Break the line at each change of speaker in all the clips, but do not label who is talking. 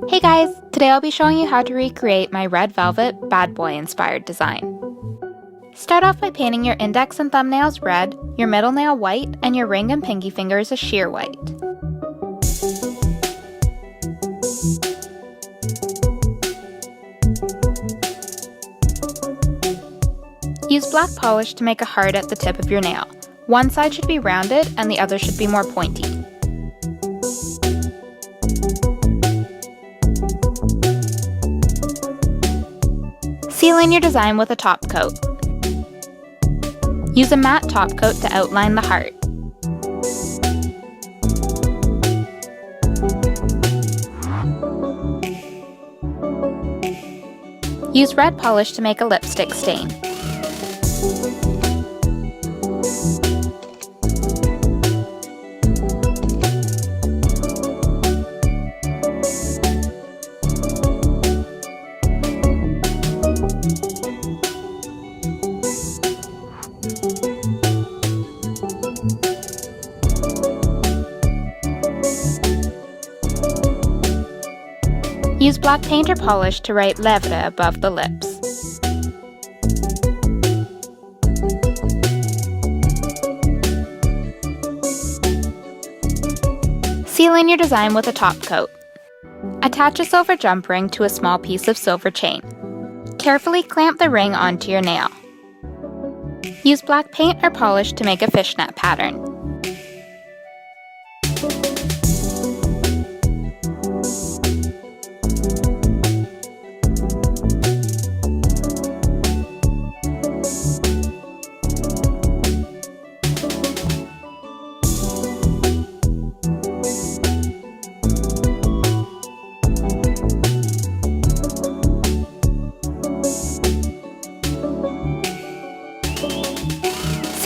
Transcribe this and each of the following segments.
Hey guys! Today I'll be showing you how to recreate my red velvet bad boy inspired design. Start off by painting your index and thumbnails red, your middle nail white, and your ring and pinky fingers a sheer white. Use black polish to make a heart at the tip of your nail. One side should be rounded and the other should be more pointy. Seal in your design with a top coat. Use a matte top coat to outline the heart. Use red polish to make a lipstick stain. Use black paint or polish to write Lèvres above the lips. Seal in your design with a top coat. Attach a silver jump ring to a small piece of silver chain. Carefully clamp the ring onto your nail. Use black paint or polish to make a fishnet pattern.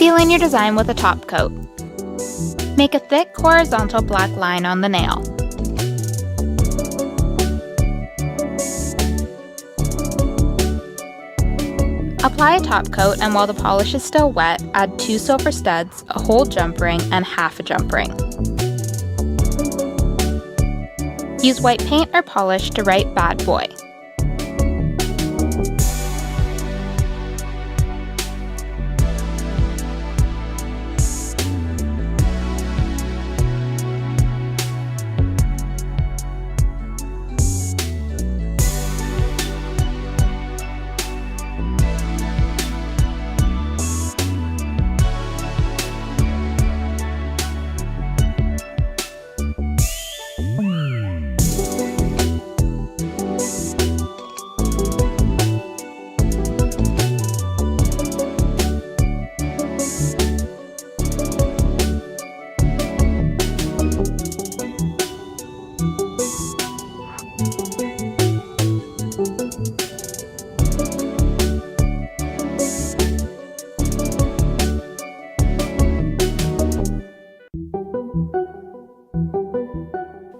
Seal in your design with a top coat. Make a thick horizontal black line on the nail. Apply a top coat, and while the polish is still wet, add 2 silver studs, a whole jump ring, and half a jump ring. Use white paint or polish to write Bad Boy.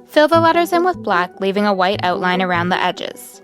Fill the letters in with black, leaving a white outline around the edges.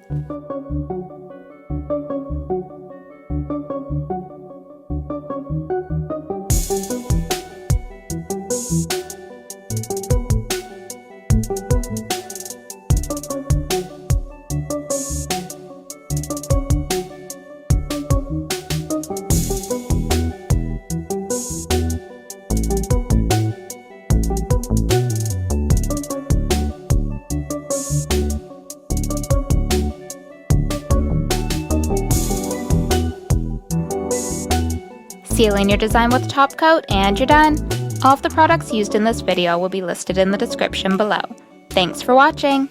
Seal in your design with a top coat, and you're done! All of the products used in this video will be listed in the description below. Thanks for watching!